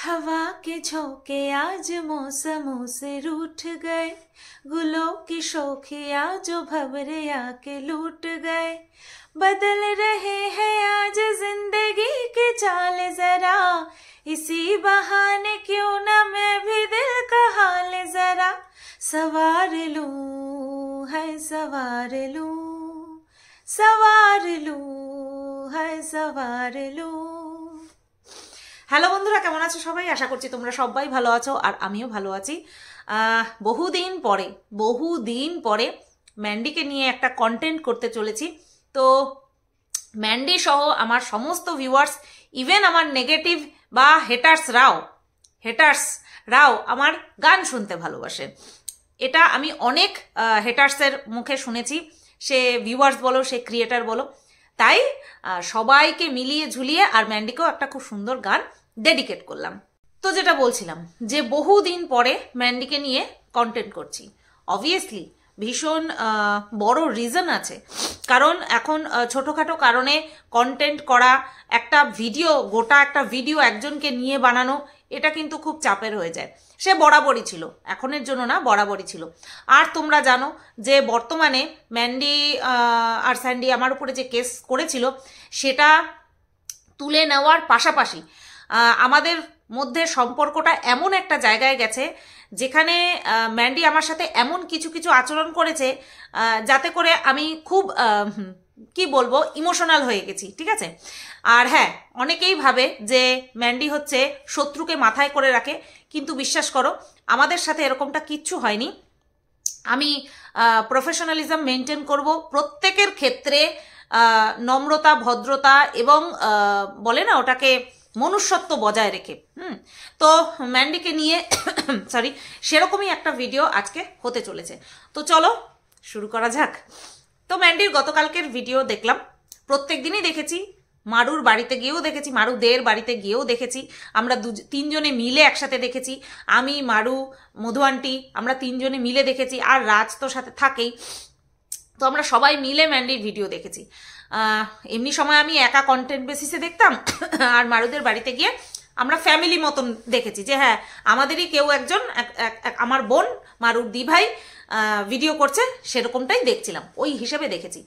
हवा के झोंके आज मौसमों से रूठ गए, गुलों की शोखियाँ जो भंवरे आके लूट गए। बदल रहे हैं आज जिंदगी की चाल जरा, इसी बहाने क्यों ना मैं भी दिल का हाल जरा सवार लूं, है सवार लूं, सवार लूं, है सवार लूं। হ্যালো বন্ধুরা, কেমন আছো সবাই? আশা করছি তোমরা সবাই ভালো আছো আর আমিও ভালো আছি। বহুদিন পরে ম্যান্ডিকে নিয়ে একটা কন্টেন্ট করতে চলেছি। তো ম্যান্ডি সহ আমার সমস্ত ভিউয়ার্স, ইভেন আমার নেগেটিভ বা হেটার্সরাও আমার গান শুনতে ভালোবাসে। এটা আমি অনেক হেটার্সের মুখে শুনেছি, সে ভিউয়ার্স বলো, সে ক্রিয়েটার বলো। তাই সবাইকে মিলিয়ে ঝুলিয়ে আর ম্যান্ডিকেও একটা খুব সুন্দর গান ডেডিকেট করলাম। তো যেটা বলছিলাম যে বহুদিন পরে ম্যান্ডিকে নিয়ে কন্টেন্ট করছি। অবভিয়াসলি ভীষণ বড় রিজন আছে, কারণ এখন ছোটোখাটো কারণে কন্টেন্ট করা, গোটা একটা ভিডিও একজনকে নিয়ে বানানো, এটা কিন্তু খুব চাপের হয়ে যায়। সে বরাবরই ছিল, এখনের জন্য না, বরাবরই ছিল। আর তোমরা জানো যে বর্তমানে ম্যান্ডি আর স্যান্ডি আমার উপরে যে কেস করেছিল, সেটা তুলে নেওয়ার পাশাপাশি আমাদের মধ্যে সম্পর্কটা এমন একটা জায়গায় গেছে যেখানে ম্যান্ডি আমার সাথে এমন কিছু আচরণ করেছে যাতে করে আমি খুব কি বলবো, ইমোশনাল হয়ে গেছি। ঠিক আছে? আর হ্যাঁ, অনেকেই ভাবে যে ম্যান্ডি হচ্ছে শত্রুকে মাথায় করে রাখে, কিন্তু বিশ্বাস করো আমাদের সাথে এরকমটা কিচ্ছু হয়নি। আমি প্রফেশনালিজম মেনটেন করব প্রত্যেকের ক্ষেত্রে, নম্রতা, ভদ্রতা এবং বলে না ওটাকে, মনুষ্যত্ব বজায় রেখে। তো ম্যান্ডিকে নিয়ে সেরকমই একটা ভিডিও আজকে হতে চলেছে। তো চলো শুরু করা যাক। তো ম্যান্ডির গতকালকের ভিডিও দেখলাম, প্রত্যেক দিনই দেখেছি, মারুর বাড়িতে গিয়েও দেখেছি, মারুদের বাড়িতে গিয়েও দেখেছি, আমরা তিনজনে মিলে একসাথে দেখেছি, আমি, মারু, মধু আন্টি, আমরা তিনজনে মিলে দেখেছি, আর রাজ তো সাথে থাকেই। তো আমরা সবাই মিলে ম্যান্ডির ভিডিও দেখেছি। এমনি সময় আমি একা কন্টেন্ট বেসিসে দেখতাম, আর মারুদের বাড়িতে গিয়ে আমরা ফ্যামিলি মতন দেখেছি যে হ্যাঁ আমাদেরই কেউ একজন, আমার বোন মারুর দি ভাই ভিডিও করছে, সেরকমটাই দেখছিলাম, ওই হিসেবে দেখেছি।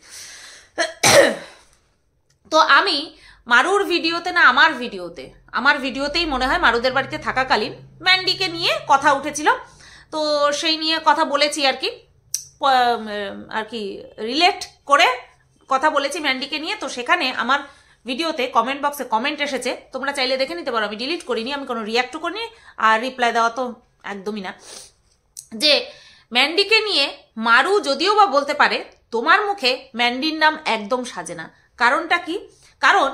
তো আমি মারুর ভিডিওতে না, আমার ভিডিওতেই মনে হয় মারুদের বাড়িতে থাকাকালীন ম্যান্ডিকে নিয়ে কথা উঠেছিল। তো সেই নিয়ে কথা বলেছি আর কি রিলেট করে কথা বলেছি ম্যান্ডিকে নিয়ে। তো সেখানে আমার ভিডিওতে কমেন্ট বক্সে কমেন্ট এসেছে, তোমরা চাইলে দেখে নিতে পারো, আমি ডিলিট করিনি, আমি কোনো রিয়াক্টও করিনি, আর রিপ্লাই দেওয়া তো একদমই না, যে ম্যান্ডিকে নিয়ে মারু যদিও বা বলতে পারে তোমার মুখে ম্যান্ডির নাম একদম সাজে না। কারণটা কি? কারণ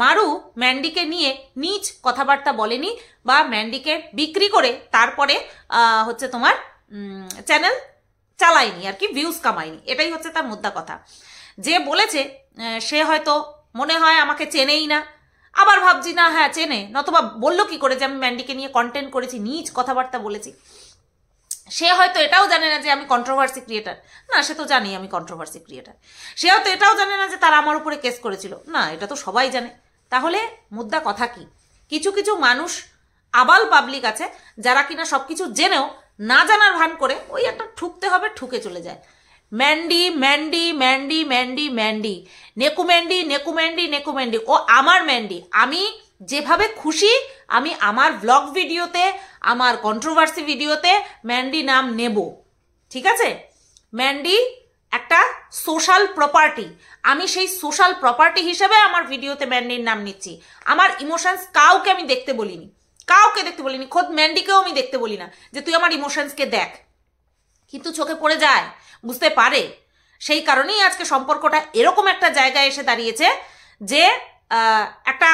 মারু ম্যান্ডিকে নিয়ে নীচ কথাবার্তা বলেনি, বা ম্যান্ডিকে বিক্রি করে তারপরে হচ্ছে তোমার চ্যানেল চালায়নি আর কি, ভিউজ কামায়নি, এটাই হচ্ছে তার মুদ্রা কথা। যে বলেছে সে হয়তো মনে হয় আমাকে চেনেই না, আবার ভাবছি না হ্যাঁ চেনে, নতবা বললো কি করে যে আমি ম্যান্ডিকে নিয়ে কন্টেন্ট করেছি, নীচ কথাবার্তা বলেছি। সে হয়তো এটাও জানে না যে আমি কন্ট্রোভার্সি ক্রিয়েটার, না সে তো জানি আমি কন্ট্রোভার্সি ক্রিয়েটার। সে হয়তো এটাও জানে না যে তারা আমার উপরে কেস করেছিল, না এটা তো সবাই জানে। তাহলে মুদ্রা কথা কি? কিছু মানুষ আবাল পাবলিক আছে যারা কিনা সবকিছু জেনেও না জানার ভান করে ওই একটা ঠুকতে হবে, ঠুকে চলে যায়। Mandy Mandy Mandy Mandy Mandy, নেকু ম্যান্ডি, নেকু ম্যান্ডি, নেকু ম্যান্ডি, ও আমার ম্যান্ডি। আমি যেভাবে খুশি আমি আমার ব্লগ ভিডিওতে, আমার কন্ট্রোভার্সি ভিডিওতে ম্যান্ডি নাম নেব। ঠিক আছে? ম্যান্ডি একটা সোশ্যাল প্রপার্টি, আমি সেই সোশ্যাল প্রপার্টি হিসেবে আমার ভিডিওতে ম্যান্ডির নাম নিচ্ছি। আমার ইমোশনস কাউকে আমি দেখতে বলিনি, খোদ ম্যান্ডিকেও আমি দেখতে বলি না যে তুই আমার ইমোশনসকে দেখ, কিন্তু চোখে পড়ে যায়, বুঝতে পারে। সেই কারণেই আজকে সম্পর্কটা এরকম একটা জায়গায় এসে দাঁড়িয়েছে যে একটা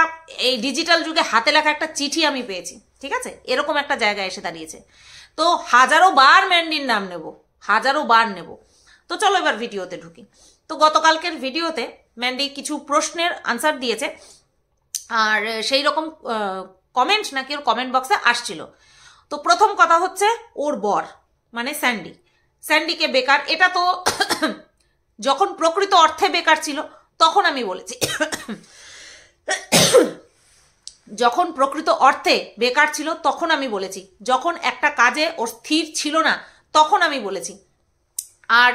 এই ডিজিটাল যুগে হাতে লেখা একটা চিঠি আমি পেয়েছি। ঠিক আছে? এরকম একটা জায়গায় এসে দাঁড়িয়েছে। তো হাজারো বার ম্যান্ডির নাম নেব, হাজারো বার নেব। তো চলো এবার ভিডিওতে ঢুকি। তো গতকালকের ভিডিওতে ম্যান্ডি কিছু প্রশ্নের আনসার দিয়েছে, আর সেই রকম কমেন্ট নাকি ওর কমেন্ট বক্সে আসছিল। তো প্রথম কথা হচ্ছে ওর বর মানে স্যান্ডিকে বেকার, এটা তো যখন প্রকৃত অর্থে বেকার ছিল তখন আমি বলেছি, যখন প্রকৃত অর্থে বেকার ছিল তখন আমি বলেছি, যখন একটা কাজে ওর স্থির ছিল না তখন আমি বলেছি। আর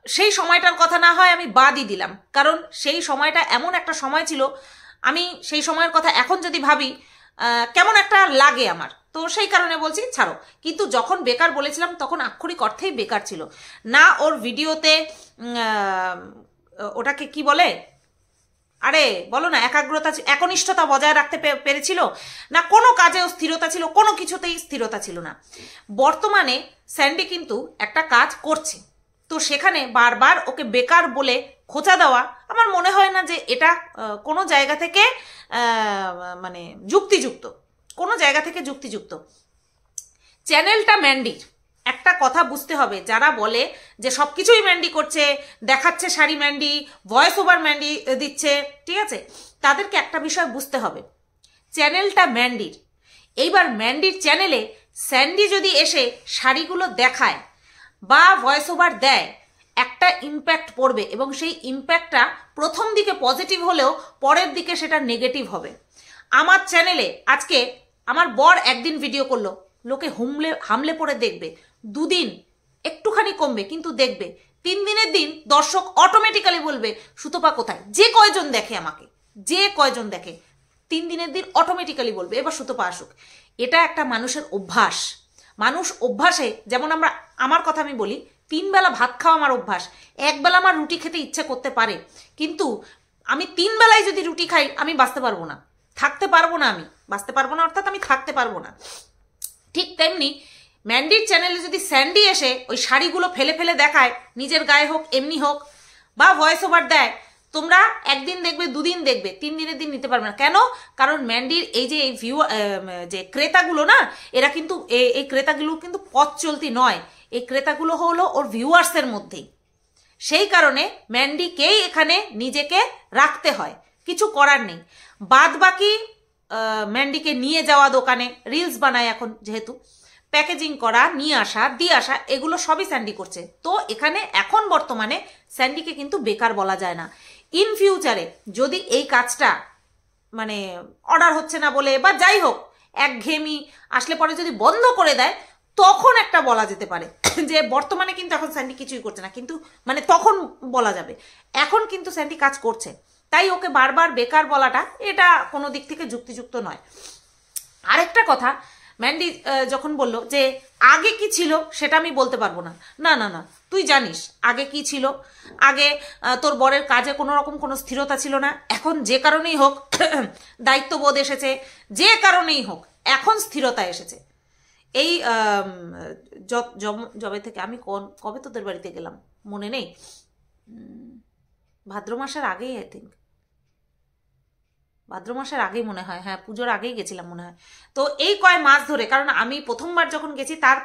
সেই সময়টার কথা না হয় আমি বাদই দিলাম, কারণ সেই সময়টা এমন একটা সময় ছিল, আমি সেই সময়ের কথা এখন যদি ভাবি কেমন একটা লাগে আমার, তো সেই কারণে বলছি ছাড়ো। কিন্তু যখন বেকার বলেছিলাম তখন আক্ষরিক অর্থেই বেকার ছিল না। ওর ভিডিওতে ওটাকে কি বলে, আরে বলো না, একাগ্রতা, একনিষ্ঠতা বজায় রাখতে পেরেছিল না, কোনো কাজেও স্থিরতা ছিল, কোনো কিছুতেই স্থিরতা ছিল না। বর্তমানে স্যান্ডি কিন্তু একটা কাজ করছে, তো সেখানে বারবার ওকে বেকার বলে খোঁচা দেওয়া আমার মনে হয় না যে এটা কোনো জায়গা থেকে মানে যুক্তিযুক্ত, কোনো জায়গা থেকে যুক্তিযুক্ত। চ্যানেলটা ম্যান্ডির, একটা কথা বুঝতে হবে, যারা বলে যে সব কিছুই ম্যান্ডি করছে, দেখাচ্ছে sari Mandy, voice over Mandy দিচ্ছে, ঠিক আছে, তাদেরকে একটা বিষয় বুঝতে হবে, চ্যানেলটা ম্যান্ডির। এইবার ম্যান্ডির চ্যানেলে স্যান্ডি যদি এসে শাড়িগুলো দেখায় বা ভয়েস ওভার দেয়, একটা ইম্প্যাক্ট পড়বে, এবং সেই ইম্প্যাক্টটা প্রথম দিকে পজিটিভ হলেও পরের দিকে সেটা নেগেটিভ হবে। আমার চ্যানেলে আজকে আমার বর একদিন ভিডিও করলো, লোকে হামলে পড়ে দেখবে, দুদিন একটুখানি কমবে কিন্তু দেখবে, 3 দিনের দিন দর্শক অটোমেটিক্যালি বলবে সুতপা কোথায়, যে কয়জন দেখে আমাকে, যে কয়জন দেখে 3 দিনের দিন অটোমেটিক্যালি বলবে এবার সুতপা আসুক। এটা একটা মানুষের অভ্যাস। মানুষ অভ্যাসে, যেমন আমার কথা আমি বলি, 3 বেলা ভাত খাওয়া আমার অভ্যাস, 1 বেলা আমার রুটি খেতে ইচ্ছে করতে পারে, কিন্তু আমি 3 বেলায় যদি রুটি খাই আমি বাঁচতে পারবো না, থাকতে পারবো না, আমি বাঁচতে পারবো না, অর্থাৎ আমি থাকতে পারবো না। ঠিক তেমনি ম্যান্ডির চ্যানেলে যদি স্যান্ডি এসে ওই শাড়িগুলো ফেলে ফেলে দেখায়, নিজের গায়ে হোক এমনি হোক, বা ভয়েস ওভার দেয়, তোমরা একদিন দেখবে, 2 দিন দেখবে, 3 দিনের দিন নিতে পারবে না। কেন? কারণ ম্যান্ডির এই যে যে ক্রেতাগুলো না, এরা কিন্তু এই ক্রেতাগুলো কিন্তু পথ চলতি নয়, এই ক্রেতাগুলো হলো ওর ভিউয়ার্সের মধ্যেই। সেই কারণে ম্যান্ডিকেই এখানে নিজেকে রাখতে হয়, কিছু করার নেই। বাদ বাকি ম্যান্ডিকে নিয়ে যাওয়া দোকানে, রিলস বানায় এখন যেহেতু, প্যাকেজিং করা, নিয়ে আসা, দিয়ে আসা, এগুলো সবই স্যান্ডি করছে। তো এখানে এখন বর্তমানে স্যান্ডিকে কিন্তু বেকার বলা যায় না। ইন ফিউচারে যদি এই কাজটা মানে অর্ডার হচ্ছে না বলে বা যাই হোক একঘেয়েমি আসলে পরে যদি বন্ধ করে দেয়, তখন একটা বলা যেতে পারে যে বর্তমানে কিন্তু এখন স্যান্ডি কিছুই করছে না, কিন্তু মানে তখন বলা যাবে। এখন কিন্তু স্যান্ডি কাজ করছে, তাই ওকে বারবার বেকার বলাটা এটা কোনো দিক থেকে যুক্তিযুক্ত নয়। আরেকটা কথা, ম্যান্ডি যখন বলল যে আগে কি ছিল সেটা আমি বলতে পারবো না, না না না, তুই জানিস আগে কি ছিল। আগে তোর বরের কাজে কোনো রকম কোনো স্থিরতা ছিল না, এখন যে কারণেই হোক দায়িত্ববোধ এসেছে, যে কারণেই হোক এখন স্থিরতা এসেছে। এই জবে থেকে আমি কবে তোদের বাড়িতে গেলাম মনে নেই, ভাদ্র মাসের আগেই, আই থিঙ্ক ভাদ্র মাসের আগেই মনে হয়, হ্যাঁ পুজোর আগেই গেছিলাম মনে হয়। তো এই কয় মাস ধরে, কারণ আমি প্রথমবার যখন গেছি তার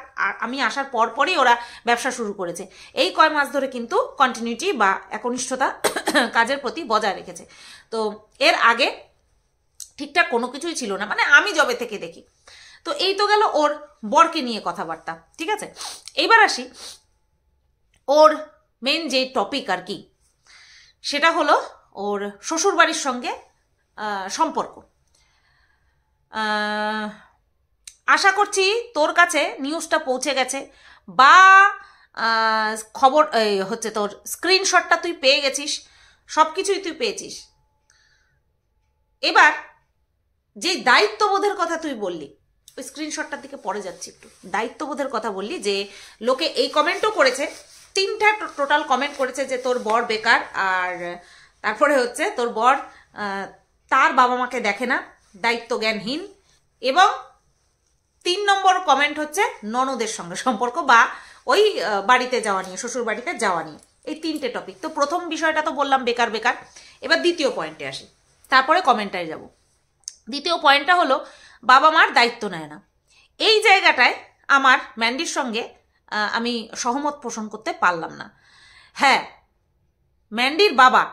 আমি আসার পরপরই ওরা ব্যবসা শুরু করেছে, এই কয় মাস ধরে কিন্তু কন্টিনিউটি বা একনিষ্ঠতা কাজের প্রতি বজায় রেখেছে। তো এর আগে ঠিকঠাক কোনো কিছুই ছিল না, মানে আমি যবে থেকে দেখি। তো এই তো গেল ওর বরকে নিয়ে কথাবার্তা, ঠিক আছে। এইবার আসি ওর মেন যে টপিক আর কি, সেটা হলো ওর শ্বশুরবাড়ির সঙ্গে সম্পর্ক। আশা করছি তোর কাছে নিউজটা পৌঁছে গেছে, বা খবর হচ্ছে তোর স্ক্রিনশটটা তুই পেয়ে গেছিস, সব কিছুই তুই পেয়েছিস। এবার যে দায়িত্ববোধের কথা তুই বললি, ওই স্ক্রিনশটটার দিকে পরে যাচ্ছি একটু, দায়িত্ববোধের কথা বললি, যে লোকে এই কমেন্টও করেছে, 3টা টোটাল কমেন্ট করেছে যে তোর বর বেকার, আর তারপরে হচ্ছে তোর বর তার বাবা মাকে দেখে না, দায়িত্ব জ্ঞানহীন, এবং 3 নম্বর কমেন্ট হচ্ছে ননদের সঙ্গে সম্পর্ক বা ওই বাড়িতে যাওয়া নিয়ে, শ্বশুর বাড়িতে যাওয়া নিয়ে। এই 3টে টপিক। তো প্রথম বিষয়টা তো বললাম বেকার বেকার, এবার দ্বিতীয় পয়েন্টে আসি, তারপরে কমেন্টায় যাব। দ্বিতীয় পয়েন্টটা হলো বাবা মার দায়িত্ব নেয় না। এই জায়গাটায় আমার ম্যান্ডির সঙ্গে আমি সহমত পোষণ করতে পারলাম না। হ্যাঁ, ম্যান্ডির বাবা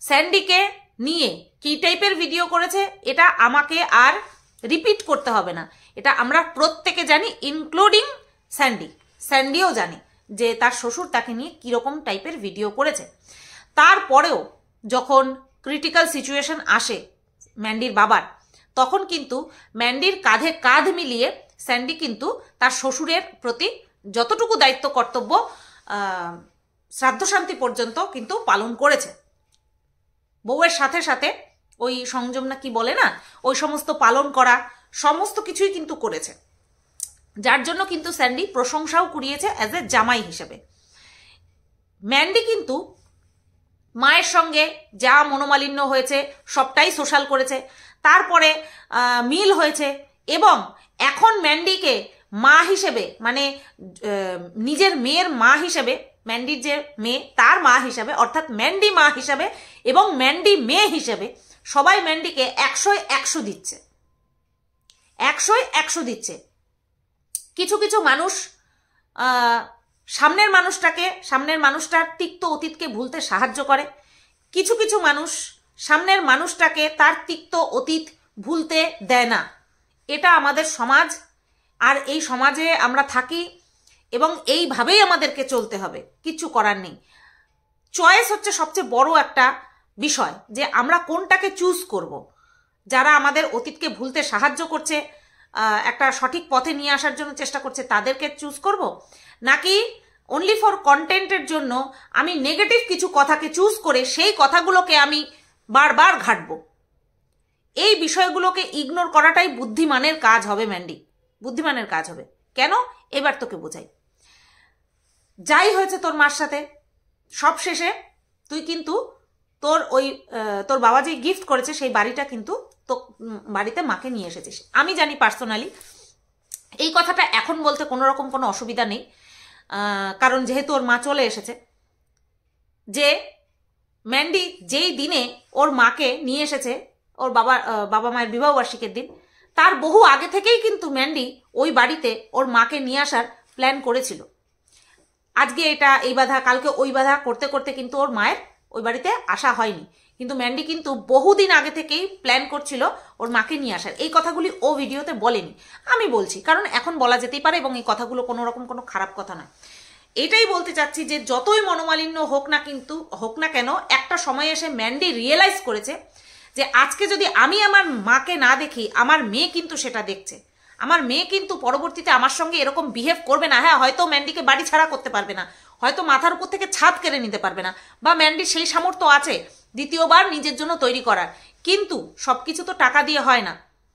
স্যান্ডিকে নিয়ে কি টাইপের ভিডিও করেছে এটা আমাকে আর রিপিট করতে হবে না, এটা আমরা প্রত্যেকে জানি, ইনক্লুডিং স্যান্ডিও জানি যে তার শ্বশুর তাকে নিয়ে কীরকম টাইপের ভিডিও করেছে। তারপরেও যখন ক্রিটিক্যাল সিচুয়েশন আসে ম্যান্ডির বাবার, তখন কিন্তু ম্যান্ডির কাঁধে কাঁধ মিলিয়ে স্যান্ডি কিন্তু তার শ্বশুরের প্রতি যতটুকু দায়িত্ব কর্তব্য শ্রাদ্ধ শান্তি পর্যন্ত কিন্তু পালন করেছে। বউয়ের সাথে সাথে ওই সংযম না কি বলে না, ওই সমস্ত পালন করা সমস্ত কিছুই কিন্তু করেছে, যার জন্য কিন্তু স্যান্ডি প্রশংসাও কুড়িয়েছে অ্যাজ এ জামাই হিসেবে। ম্যান্ডি কিন্তু মায়ের সঙ্গে যা মনোমালিন্য হয়েছে সবটাই সোশ্যাল করেছে, তারপরে মিল হয়েছে, এবং এখন ম্যান্ডিকে মা হিসেবে মানে নিজের মেয়ের মা হিসেবে, ম্যান্ডির যে মেয়ে তার মা হিসেবে, অর্থাৎ ম্যান্ডি মা হিসেবে এবং ম্যান্ডি মেয়ে হিসেবে সবাই ম্যান্ডিকে 100-100 দিচ্ছে, 100-100 দিচ্ছে। কিছু কিছু মানুষ সামনের মানুষটার তিক্ত অতীতকে ভুলতে সাহায্য করে, কিছু কিছু মানুষ সামনের মানুষটাকে তার তিক্ত অতীত ভুলতে দেয় না। এটা আমাদের সমাজ, আর এই সমাজে আমরা থাকি এবং এইভাবেই আমাদেরকে চলতে হবে, কিচ্ছু করার নেই। চয়েস হচ্ছে সবচেয়ে বড় একটা বিষয়, যে আমরা কোনটাকে চুজ করব। যারা আমাদের অতীতকে ভুলতে সাহায্য করছে, একটা সঠিক পথে নিয়ে আসার জন্য চেষ্টা করছে, তাদেরকে চুজ করব, নাকি অনলি ফর কন্টেন্টের জন্য আমি নেগেটিভ কিছু কথাকে চুজ করে সেই কথাগুলোকে আমি বারবার ঘাঁটবো। এই বিষয়গুলোকে ইগনোর করাটাই বুদ্ধিমানের কাজ হবে ম্যান্ডি, বুদ্ধিমানের কাজ হবে। কেন? এবার তোকে বোঝাই। যাই হয়েছে তোর মার সাথে, সব শেষে তুই কিন্তু তোর বাবা যে গিফট করেছে সেই বাড়িটা কিন্তু তো বাড়িতে মাকে নিয়ে এসেছিস। আমি জানি পার্সোনালি এই কথাটা এখন বলতে কোনো রকম কোনো অসুবিধা নেই, কারণ যেহেতু ওর মা চলে এসেছে। যে ম্যান্ডি যেই দিনে ওর মাকে নিয়ে এসেছে, ওর বাবা মায়ের বিবাহবার্ষিকীর দিন, তার বহু আগে থেকেই কিন্তু ম্যান্ডি ওই বাড়িতে ওর মাকে নিয়ে আসার প্ল্যান করেছিল। আজকে এটা এই বাধা, কালকে ওই বাধা করতে করতে কিন্তু ওর মায়ের ওই বাড়িতে আসা হয়নি, কিন্তু ম্যান্ডি কিন্তু বহুদিন আগে থেকেই প্ল্যান করছিল ওর মাকে নিয়ে আসার। এই কথাগুলি ও ভিডিওতে বলেনি, আমি বলছি, কারণ এখন বলা যেতেই পারে এবং এই কথাগুলো কোনো রকম কোনো খারাপ কথা নয়। এটাই বলতে চাচ্ছি যে যতই মনোমালিন্য হোক না কেন, একটা সময় এসে ম্যান্ডি রিয়েলাইজ করেছে যে আজকে যদি আমি আমার মাকে না দেখি, আমার মেয়ে কিন্তু সেটা দেখছে, আমার মেয়ে কিন্তু পরবর্তীতে আমার সঙ্গে এরকম বিহেভ করবে না। হ্যাঁ, হয়তো ম্যান্ডিকে বাড়ি ছাড়া করতে পারবে না, হয়তো মাথার উপর থেকে ছাদ কেড়ে নিতে পারবে না, বা ম্যান্ডির সেই সামর্থ্য আছে দ্বিতীয়বার নিজের জন্য তৈরি করার, কিন্তু সবকিছু তো টাকা দিয়ে হয় না।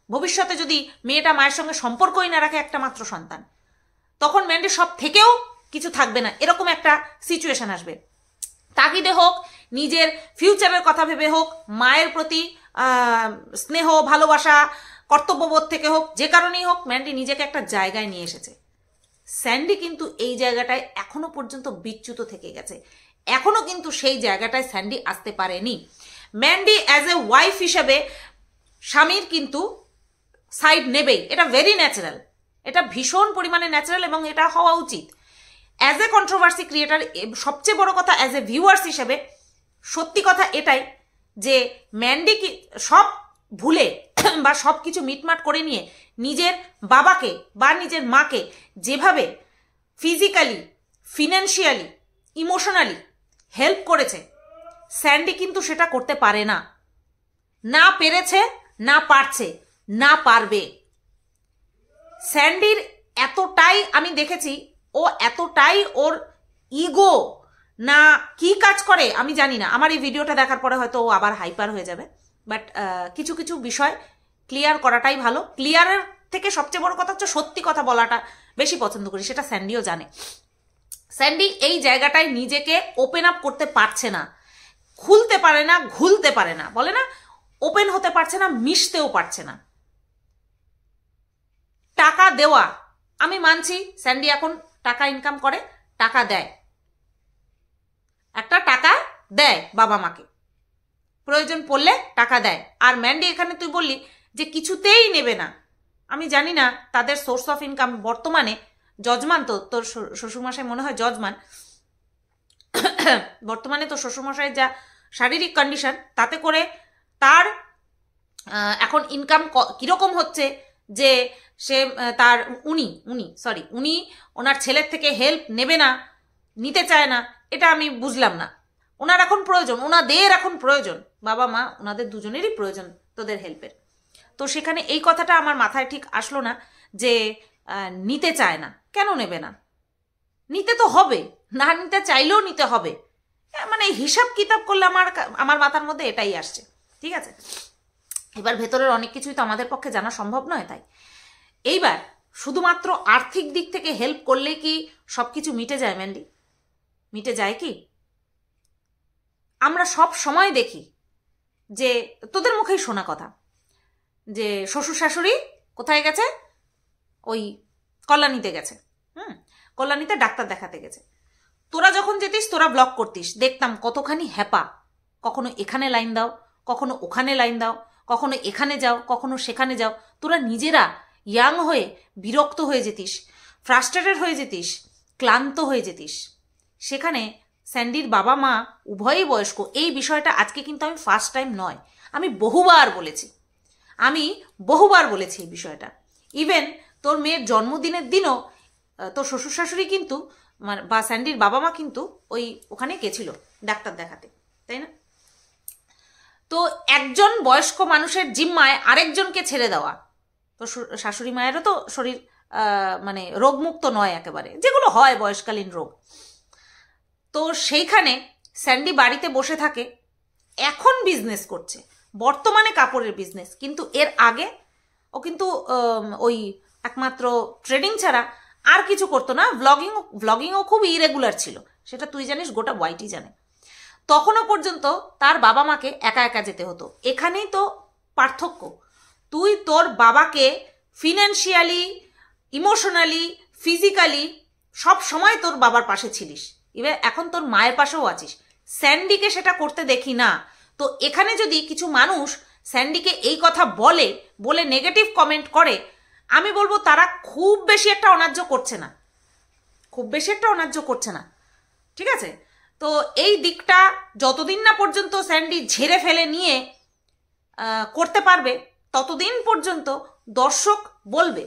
ভবিষ্যতে যদি মেয়েটা মায়ের সঙ্গে সম্পর্কই না রাখে, একটা মাত্র সন্তান, তখন ম্যান্ডির সব থেকেও কিছু থাকবে না, এরকম একটা সিচুয়েশন আসবে। তাগিদে হোক, নিজের ফিউচারের কথা ভেবে হোক, মায়ের প্রতি স্নেহ ভালোবাসা কর্তব্যবোধ থেকে হোক, যে কারণেই হোক, ম্যান্ডি নিজেকে একটা জায়গায় নিয়ে এসেছে। স্যান্ডি কিন্তু এই জায়গাটায় এখনো পর্যন্ত বিচ্যুত থেকে গেছে, এখনো কিন্তু সেই জায়গাটায় স্যান্ডি আসতে পারেনি। ম্যান্ডি অ্যাজ এ ওয়াইফ হিসেবে স্বামীর কিন্তু সাইড নেবেই, এটা ভেরি ন্যাচারাল, এটা ভীষণ পরিমাণে ন্যাচারাল এবং এটা হওয়া উচিত। অ্যাজ এ কন্ট্রোভার্সি ক্রিয়েটার, সবচেয়ে বড় কথা অ্যাজ এ ভিউয়ার্স হিসেবে সত্যি কথা এটাই যে ম্যান্ডি কি সব ভুলে বা সব কিছু মিটমাট করে নিয়ে নিজের বাবাকে বা নিজের মাকে যেভাবে ফিজিক্যালি, ফিনান্সিয়ালি, ইমোশনালি হেল্প করেছে, স্যান্ডি কিন্তু সেটা করতে পারে না, না পেরেছে, না পারছে, না পারবে। স্যান্ডির এতটাই আমি দেখেছি, ও এতটাই ওর ইগো না কি কাজ করে আমি জানি না, আমার এই ভিডিওটা দেখার পরে হয়তো ও আবার হাইপার হয়ে যাবে, বাট কিছু কিছু বিষয় ক্লিয়ার করাটাই ভালো। ক্লিয়ারের থেকে সবচেয়ে বড় কথা হচ্ছে সত্যি কথা বলাটা বেশি পছন্দ করি, সেটা স্যান্ডিও জানে। স্যান্ডি এই জায়গাটায় নিজেকে ওপেন আপ করতে পারছে না, খুলতে পারে না, ঘুলতে পারে না, বলে না, ওপেন হতে পারছে না, মিশতেও পারছে না। টাকা দেওয়া, আমি মানছি স্যান্ডি এখন টাকা ইনকাম করে, টাকা দেয়, একটা টাকা দেয় বাবা মাকে, প্রয়োজন পড়লে টাকা দেয়। আর ম্যান্ডি এখানে তুই বললি যে কিছুতেই নেবে না, আমি জানি না তাদের সোর্স অফ ইনকাম বর্তমানে যজমান, তো তোর শ্বশুরমশাই মনে হয় যজমান, বর্তমানে তো শ্বশুরমশাইয়ের যা শারীরিক কন্ডিশন, তাতে করে তার এখন ইনকাম কিরকম হচ্ছে যে সে তার উনি ওনার ছেলের থেকে হেল্প নেবে না, নিতে চায় না, এটা আমি বুঝলাম না। ওনার এখন প্রয়োজন, ওনাদের এখন প্রয়োজন, বাবা মা ওনাদের দুজনেরই প্রয়োজন তোদের হেল্পের। তো সেখানে এই কথাটা আমার মাথায় ঠিক আসলো না যে নিতে চায় না। কেন নেবে না? নিতে তো হবে, না নিতে চাইলেও নিতে হবে। মানে হিসাব কিতাব করলে আমার মাথার মধ্যে এটাই আসছে। ঠিক আছে, এবার ভেতরের অনেক কিছুই তো আমাদের পক্ষে জানা সম্ভব নয়। তাই এইবার শুধুমাত্র আর্থিক দিক থেকে হেল্প করলে কি সব কিছু মিটে যায় ম্যান্ডি? মিটে যায় কি? আমরা সব সময় দেখি যে তোদের মুখেই শোনা কথা যে শ্বশুর শাশুড়ি কোথায় গেছে, ওই কল্যাণীতে গেছে, কল্যাণীতে ডাক্তার দেখাতে গেছে। তোরা যখন যেতিস তোরা ব্লগ করতিস, দেখতাম কতখানি হ্যাপা, কখনো এখানে লাইন দাও, কখনো ওখানে লাইন দাও, কখনো এখানে যাও, কখনো সেখানে যাও। তোরা নিজেরা ইয়াং হয়ে বিরক্ত হয়ে যেতিস, ফ্রাস্ট্রেটেড হয়ে যেতিস, ক্লান্ত হয়ে যেতিস। সেখানে স্যান্ডির বাবা মা উভয়ই বয়স্ক। এই বিষয়টা আজকে কিন্তু আমি ফার্স্ট টাইম নয়, আমি বহুবার বলেছি এই বিষয়টা। ইভেন তোর মেয়ের জন্মদিনের দিনও তোর শ্বশুর শাশুড়ি কিন্তু বা স্যান্ডির বাবা মা কিন্তু ওখানে গেছিল ডাক্তার দেখাতে, তাই না? তো একজন বয়স্ক মানুষের জিম্মায় আরেকজনকে ছেড়ে দেওয়া, তো শাশুড়ি মায়েরও তো শরীর মানে রোগমুক্ত নয় একেবারে, যেগুলো হয় বয়সকালীন রোগ। তো সেইখানে স্যান্ডি বাড়িতে বসে থাকে, এখন বিজনেস করছে, বর্তমানে কাপড়ের বিজনেস, কিন্তু এর আগে ও কিন্তু ওই একমাত্র ট্রেডিং ছাড়া আর কিছু করতো না। ব্লগিংও খুব ইরেগুলার ছিল, সেটা তুই জানিস, গোটা ওয়াইটি জানে। তখনও পর্যন্ত তার বাবা মাকে একা একা যেতে হতো। এখানেই তো পার্থক্য। তুই তোর বাবাকে ফিনান্সিয়ালি, ইমোশনালি, ফিজিক্যালি সব সময় তোর বাবার পাশে ছিলিস, এবার এখন তোর মায়ের পাশেও আছিস। স্যান্ডিকে সেটা করতে দেখি না। তো এখানে যদি কিছু মানুষ স্যান্ডিকে এই কথা বলে নেগেটিভ কমেন্ট করে, আমি বলবো তারা খুব বেশি একটা অন্যায্য করছে না, ঠিক আছে? তো এই দিকটা যতদিন না পর্যন্ত স্যান্ডি ঝেড়ে ফেলে নিয়ে করতে পারবে, ততদিন পর্যন্ত দর্শক বলবে।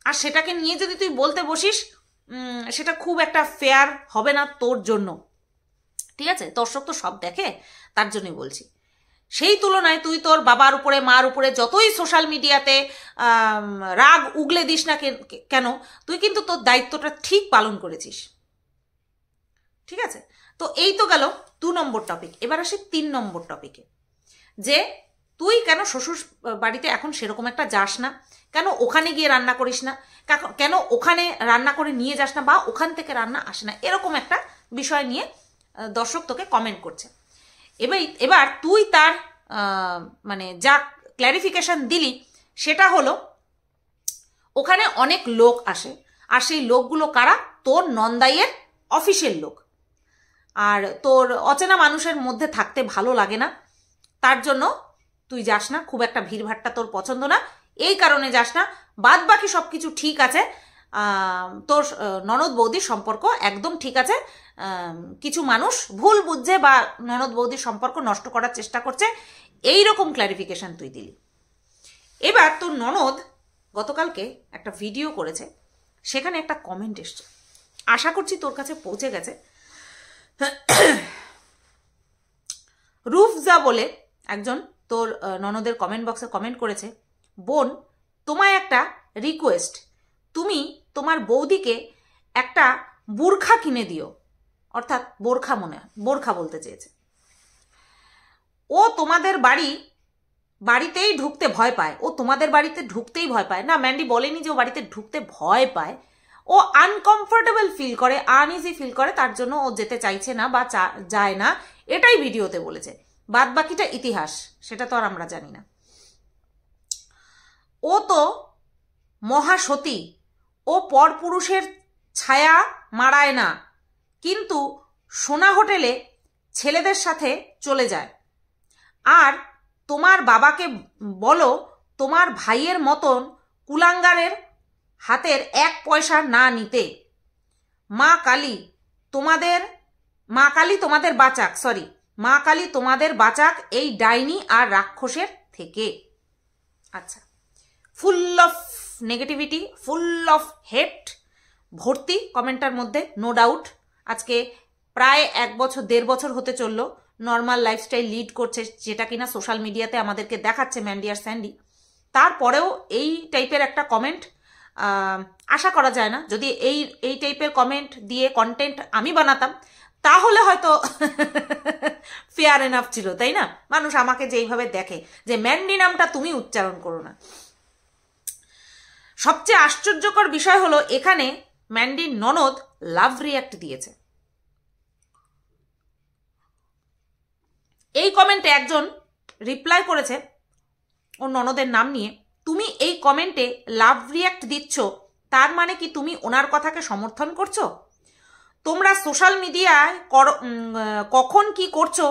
আর সেটাকে নিয়ে যদি তুই বলতে বসিস, সেটা খুব একটা ফেয়ার হবে না তোর জন্য, ঠিক আছে? দর্শক তো সব দেখে, তার জন্যই বলছি। সেই তুলনায় তুই তোর বাবার উপরে, মার উপরে যতই সোশ্যাল মিডিয়াতে রাগ উগলে দিস না কেন, তুই কিন্তু তোর দায়িত্বটা ঠিক পালন করেছিস, ঠিক আছে? তো এই তো গেল 2 নম্বর টপিক। এবার আসি 3 নম্বর টপিকে, যে তুই কেন শ্বশুর বাড়িতে এখন সেরকম একটা যাস না, কেন ওখানে গিয়ে রান্না করিস না, কেন ওখানে রান্না করে নিয়ে যাস না, বা ওখান থেকে রান্না আসে না, এরকম একটা বিষয় নিয়ে দর্শক তোকে কমেন্ট করছে। এবার তুই তার মানে যা ক্ল্যারিফিকেশন দিলি সেটা হলো, ওখানে অনেক লোক আসে, আর সেই লোকগুলো কারা? তোর নন্দাইয়ের অফিসের লোক। আর তোর অচেনা মানুষের মধ্যে থাকতে ভালো লাগে না, তার জন্য তুই যাস না, খুব একটা ভিড়ভাট্টা তোর পছন্দ না, এই কারণে যাস না। বাদ বাকি সব কিছু ঠিক আছে, তোর ননদ বৌদির সম্পর্ক একদম ঠিক আছে। কিছু মানুষ ভুল বুঝছে বা ননদ বৌদির সম্পর্ক নষ্ট করার চেষ্টা করছে, এই রকম ক্ল্যারিফিকেশন তুই দিলি। এবার তোর ননদ গতকালকে একটা ভিডিও করেছে, সেখানে একটা কমেন্ট এসছে, আশা করছি তোর কাছে পৌঁছে গেছে। রুফজা বলে একজন তোর ননদের কমেন্ট বক্সে কমেন্ট করেছে, বোন তোমায় একটা রিকোয়েস্ট, তুমি তোমার বৌদিকে একটা বোরখা কিনে দিও, অর্থাৎ বোরখা বলতে চেয়েছে। ও তোমাদের বাড়িতেই ঢুকতে ভয় পায়, ও তোমাদের বাড়িতে ঢুকতেই ভয় পায় না। ম্যান্ডি বলেনি যে ও বাড়িতে ঢুকতে ভয় পায়, ও আনকমফোর্টেবল ফিল করে, আনইজি ফিল করে, তার জন্য ও যেতে চাইছে না বা যায় না, এটাই ভিডিওতে বলেছে। বাদ বাকিটা ইতিহাস, সেটা তো আর আমরা জানি না। ও তো মহাসতী, ও পরপুরুষের ছায়া মাড়ায় না, কিন্তু সোনা হোটেলে ছেলেদের সাথে চলে যায়। আর তোমার বাবাকে বলো তোমার ভাইয়ের মতন কুলাঙ্গারের হাতের 1 পয়সা না নিতে। মা কালী তোমাদের বাঁচাক এই ডাইনি আর রাক্ষসের থেকে। আচ্ছা, full of negativity, full of hate ভর্তি কমেন্টার মধ্যে, নো ডাউট। আজকে প্রায় 1 বছর 1.5 বছর হতে চললো নর্মাল লাইফস্টাইল লিড করছে, যেটা কিনা সোশ্যাল মিডিয়াতে আমাদেরকে দেখাচ্ছে ম্যান্ডি আর স্যান্ডি। তারপরেও এই টাইপের একটা কমেন্ট আশা করা যায় না। যদি এই টাইপের কমেন্ট দিয়ে কন্টেন্ট আমি বানাতাম তাহলে হয়তো ফেয়ার এনাফ ছিল, তাই না? মানুষ আমাকে যেইভাবে দেখে যে ম্যান্ডি নামটা তুমি উচ্চারণ করো না। সবচেয়ে আশ্চর্যকর বিষয় হলো এখানে ম্যান্ডির ননদ লাভ রিয়াক্ট দিয়েছে। এই কমেন্টে একজন রিপ্লাই করেছে ওর ননদের নাম নিয়ে, তুমি এই কমেন্টে লাভ রিয়াক্ট দিচ্ছ, তার মানে কি তুমি ওনার কথাকে সমর্থন করছো? তোমরা সোশ্যাল মিডিয়ায় কখন কি করছো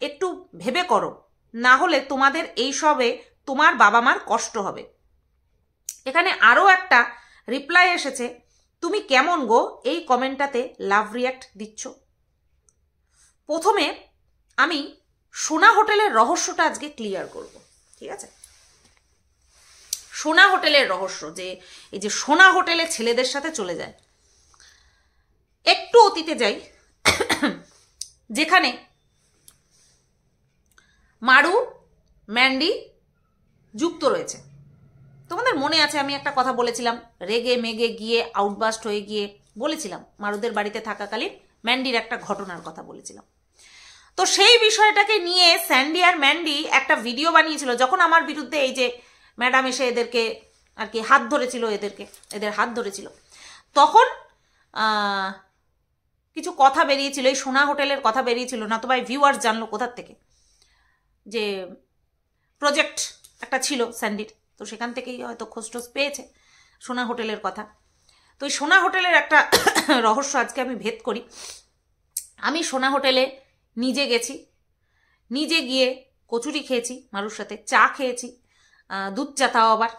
একটু ভেবে করো, না হলে তোমাদের এইসবে তোমার বাবা মার কষ্ট হবে। এখানে আরও একটা রিপ্লাই এসেছে, তুমি কেমন গো এই কমেন্টটাতে লাভ রিয়াক্ট দিচ্ছ। প্রথমে আমি সোনা হোটেলের রহস্যটা আজকে ক্লিয়ার করব, ঠিক আছে? সোনা হোটেলের রহস্য, যে এই যে সোনা হোটেলে ছেলেদের সাথে চলে যায়। একটু অতীতে যাই, যেখানে মারু ম্যান্ডি যুক্ত রয়েছে। তোমাদের মনে আছে আমি একটা কথা বলেছিলাম, রেগে মেগে গিয়ে আউটবাস্ট হয়ে গিয়ে বলেছিলাম মারুদের বাড়িতে থাকাকালীন ম্যান্ডির একটা ঘটনার কথা বলেছিলাম। তো সেই বিষয়টাকে নিয়ে স্যান্ডি আর ম্যান্ডি একটা ভিডিও বানিয়েছিল, যখন আমার বিরুদ্ধে এই যে ম্যাডাম এসে এদেরকে আর কি হাত ধরেছিল, এদের হাত ধরেছিল, তখন কিছু কথা বেরিয়েছিল, এই সোনা হোটেলের কথা বেরিয়েছিল, না তো ভাই ভিউয়ার্স জানলো কোথার থেকে, যে প্রজেক্ট একটা ছিল স্যান্ডির, তো সেখান থেকেই হয়তো খোঁজটোজ পেয়েছে সোনা হোটেলের কথা। তো এই সোনা হোটেলের একটা রহস্য আজকে আমি ভেদ করি। আমি সোনা হোটেলে নিজে গেছি, নিজে গিয়ে কচুরি খেয়েছি, মারুর সাথে চা খেয়েছি, দুধ চা, তাও আবার।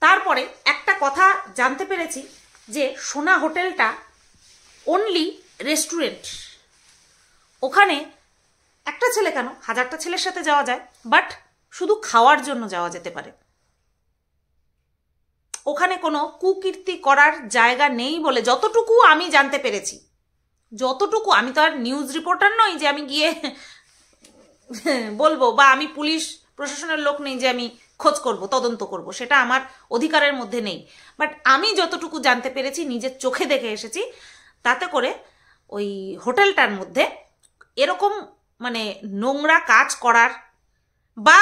তারপরে একটা কথা জানতে পেরেছি যে সোনা হোটেলটা অনলি রেস্টুরেন্ট, ওখানে একটা ছেলে কেন 1000টা ছেলের সাথে যাওয়া যায়, বাট শুধু খাওয়ার জন্য যাওয়া যেতে পারে। ওখানে কোনো কুকীর্তি করার জায়গা নেই বলে যতটুকু আমি জানতে পেরেছি, যতটুকু, আমি তো আর নিউজ রিপোর্টার নই যে আমি গিয়ে বলবো, বা আমি পুলিশ প্রশাসনের লোক নেই যে আমি খোঁজ করব, তদন্ত করব, সেটা আমার অধিকারের মধ্যে নেই। বাট আমি যতটুকু জানতে পেরেছি, নিজের চোখে দেখে এসেছি, তাতে করে ওই হোটেলটার মধ্যে এরকম মানে নোংরা কাজ করার বা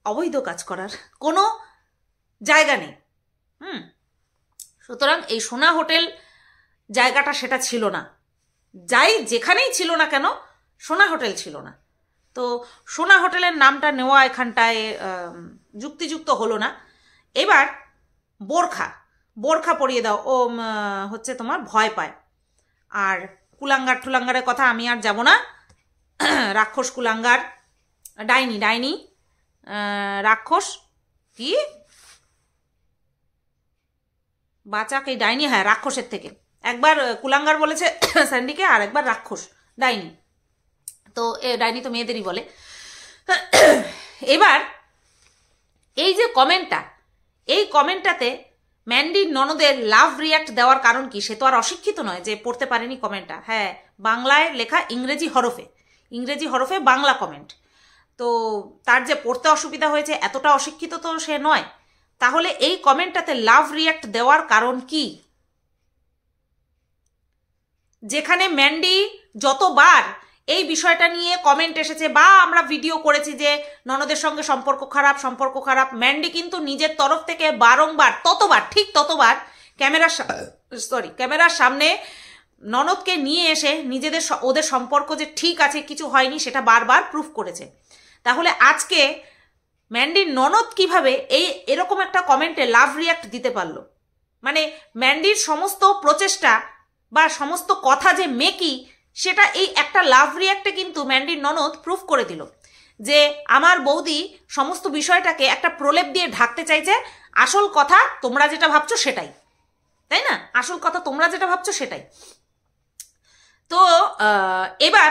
অবৈধ কাজ করার কোনো জায়গা নেই। সুতরাং এই সোনা হোটেল জায়গাটা সেটা ছিল না, যাই যেখানেই ছিল না কেন সোনা হোটেল ছিল না। তো সোনা হোটেলের নামটা নেওয়া এখানটায় যুক্তিযুক্ত হলো না। এবার বোরখা পরিয়ে দাও, ও হচ্ছে তোমার ভয় পায়। আর কুলাঙ্গার টুলাঙ্গারের কথা আমি আর যাব না, রাক্ষস কুলাঙ্গার, ডাইনি রাক্ষস কি বাঁচাকে ডাইনি, হ্যাঁ রাক্ষসের থেকে একবার কুলাঙ্গার বলেছে স্যান্ডিকে, আর একবার রাক্ষস ডাইনি, তো ডাইনি তো মেয়েদেরই বলে। এবার এই যে কমেন্টটা, এই কমেন্টটাতে ম্যান্ডির ননদের লাভ রিয়াক্ট দেওয়ার কারণ কি? সে তো আর অশিক্ষিত নয় যে পড়তে পারেনি কমেন্টটা। হ্যাঁ, বাংলায় লেখা, ইংরেজি হরফে বাংলা কমেন্ট, তো তার যে পড়তে অসুবিধা হয়েছে, এতটা অশিক্ষিত তো সে নয়। তাহলে এই কমেন্টটাতে লাভ রিয়াক্ট দেওয়ার কারণ কি? যেখানে ম্যান্ডি যতবার এই বিষয়টা নিয়ে কমেন্ট এসেছে বা আমরা ভিডিও করেছি যে ননদের সঙ্গে সম্পর্ক খারাপ, ম্যান্ডি কিন্তু নিজের তরফ থেকে বারংবার ততবার ক্যামেরার সামনে ননদকে নিয়ে এসে ওদের সম্পর্ক যে ঠিক আছে, কিছু হয়নি, সেটা বারবার প্রুফ করেছে। তাহলে আজকে ম্যান্ডির ননদ কিভাবে এরকম একটা কমেন্টে লাভ রিয়াক্ট দিতে পারলো? মানে ম্যান্ডির সমস্ত প্রচেষ্টা বা সমস্ত কথা যে মেকি, সেটা এই একটা লাভ রিয়াক্টে কিন্তু ম্যান্ডির ননদ প্রুফ করে দিল যে আমার বৌদি সমস্ত বিষয়টাকে একটা প্রলেপ দিয়ে ঢাকতে চাইছে, আসল কথা তোমরা যেটা ভাবছো সেটাই, তাই না? আসল কথা তোমরা যেটা ভাবছো সেটাই। তো এবার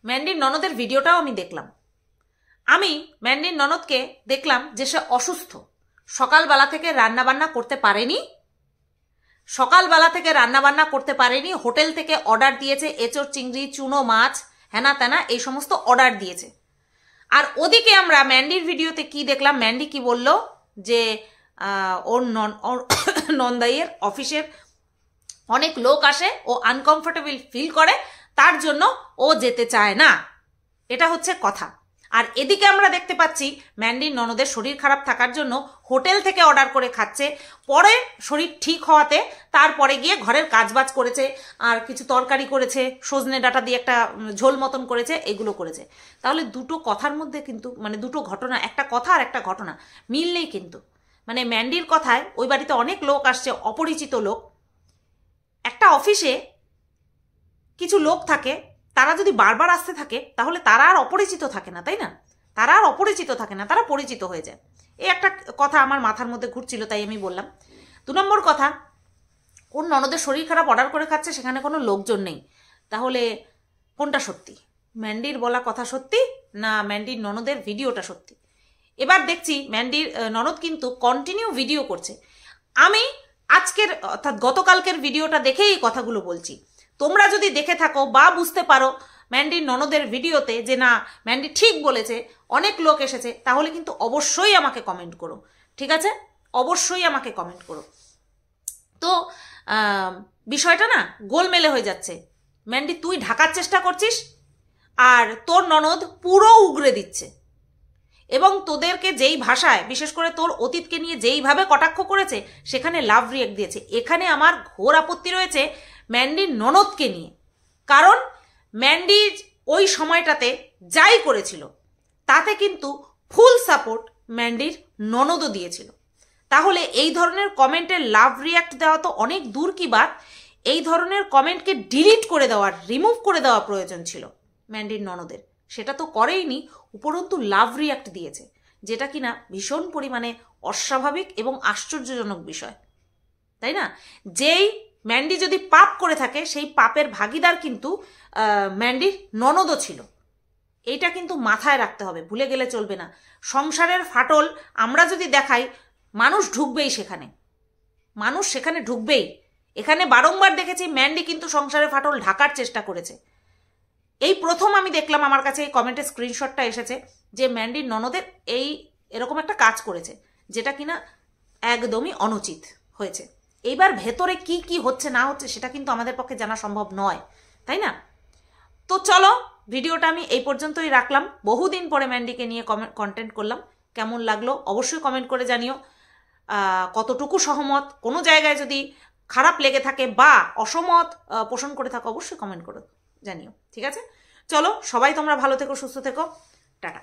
ম্যান্ডির ননদের ভিডিওটাও আমি দেখলাম। আমি ম্যান্ডির ননদকে দেখলাম যে সে অসুস্থ, সকালবেলা থেকে রান্না বান্না করতে পারেনি, সকালবেলা থেকে রান্নাবান্না করতে পারেনি, হোটেল থেকে অর্ডার দিয়েছে এঁচোড় চিংড়ি চুনো মাছ হেনা তেনা এই সমস্ত অর্ডার দিয়েছে। আর ওদিকে আমরা ম্যান্ডির ভিডিওতে কি দেখলাম, ম্যান্ডি কি বলল যে ওর নন্দাইয়ের অফিসের অনেক লোক আসে, ও আনকমফোর্টেবল ফিল করে, তার জন্য ও যেতে চায় না, এটা হচ্ছে কথা। আর এদিকে আমরা দেখতে পাচ্ছি ম্যান্ডির ননদের শরীর খারাপ থাকার জন্য হোটেল থেকে অর্ডার করে খাচ্ছে, পরে শরীর ঠিক হওয়াতে তারপরে গিয়ে ঘরের কাজবাজ করেছে, আর কিছু তরকারি করেছে, সজনে ডাঁটা দিয়ে একটা ঝোল মতন করেছে, এগুলো করেছে। তাহলে দুটো কথার মধ্যে কিন্তু মানে দুটো ঘটনা, একটা কথা আর একটা ঘটনা মিল নেই কিন্তু। মানে ম্যান্ডির কথায় ওই বাড়িতে অনেক লোক আসছে, অপরিচিত লোক। একটা অফিসে কিছু লোক থাকে, তারা যদি বারবার আসতে থাকে তাহলে তারা আর অপরিচিত থাকে না, তাই না? তারা আর অপরিচিত থাকে না, তারা পরিচিত হয়ে যায়। এই একটা কথা আমার মাথার মধ্যে ঘুরছিল, তাই আমি বললাম। 2 নম্বর কথা, ওর ননদের শরীর খারাপ অর্ডার করে খাচ্ছে, সেখানে কোনো লোকজন নেই। তাহলে কোনটা সত্যি? ম্যান্ডির বলা কথা সত্যি না ম্যান্ডির ননদের ভিডিওটা সত্যি? এবার দেখছি ম্যান্ডির ননদ কিন্তু কন্টিনিউ ভিডিও করছে। আমি আজকের অর্থাৎ গতকালকের ভিডিওটা দেখেই এই কথাগুলো বলছি। তোমরা যদি দেখে থাকো বা বুঝতে পারো ম্যান্ডির ননদের ভিডিওতে যে না ম্যান্ডি ঠিক বলেছে, অনেক লোক এসেছে, তাহলে কিন্তু অবশ্যই আমাকে কমেন্ট করো, ঠিক আছে? অবশ্যই আমাকে কমেন্ট করো। তো বিষয়টা না গোলমেলে হয়ে যাচ্ছে। ম্যান্ডি তুই ঢাকার চেষ্টা করছিস, আর তোর ননদ পুরো উগরে দিচ্ছে, এবং তোদেরকে যেই ভাষায়, বিশেষ করে তোর অতীতকে নিয়ে যেইভাবে কটাক্ষ করেছে, সেখানে লাভ রিয়েক্ট দিয়েছে। এখানে আমার ঘোর আপত্তি রয়েছে ম্যান্ডির ননদকে নিয়ে, কারণ ম্যান্ডির ওই সময়টাতে যাই করেছিল তাতে কিন্তু ফুল সাপোর্ট ম্যান্ডির ননদও দিয়েছিল। তাহলে এই ধরনের কমেন্টের লাভ রিয়াক্ট দেওয়া তো অনেক দূর কি বাত, এই ধরনের কমেন্টকে ডিলিট করে দেওয়ার, রিমুভ করে দেওয়া প্রয়োজন ছিল ম্যান্ডির ননদের। সেটা তো করেইনি, উপরন্তু লাভ রিয়াক্ট দিয়েছে, যেটা কিনা ভীষণ পরিমাণে অস্বাভাবিক এবং আশ্চর্যজনক বিষয়, তাই না? যেই ম্যান্ডি যদি পাপ করে থাকে, সেই পাপের ভাগিদার কিন্তু ম্যান্ডির ননদও ছিল। এইটা কিন্তু মাথায় রাখতে হবে, ভুলে গেলে চলবে না। সংসারের ফাটল আমরা যদি দেখাই, মানুষ ঢুকবেই সেখানে, মানুষ সেখানে ঢুকবেই। এখানে বারংবার দেখেছি ম্যান্ডি কিন্তু সংসারের ফাটল ঢাকার চেষ্টা করেছে। এই প্রথম আমি দেখলাম, আমার কাছে এই কমেন্টের স্ক্রিনশটটা এসেছে যে ম্যান্ডির ননদের এরকম একটা কাজ করেছে, যেটা কিনা একদমই অনুচিত হয়েছে। এইবার ভেতরে কি কি হচ্ছে না হচ্ছে সেটা কিন্তু আমাদের পক্ষে জানা সম্ভব নয়, তাই না? তো চলো, ভিডিওটা আমি এই পর্যন্তই রাখলাম। বহুদিন পরে ম্যান্ডিকে নিয়ে কন্টেন্ট করলাম, কেমন লাগলো অবশ্যই কমেন্ট করে জানিও। কতটুকু সহমত, কোনো জায়গায় যদি খারাপ লেগে থাকে বা অসহমত পোষণ করে থাকো, অবশ্যই কমেন্ট করে জানিও, ঠিক আছে? চলো, সবাই তোমরা ভালো থেকো, সুস্থ থেকো, টাটা।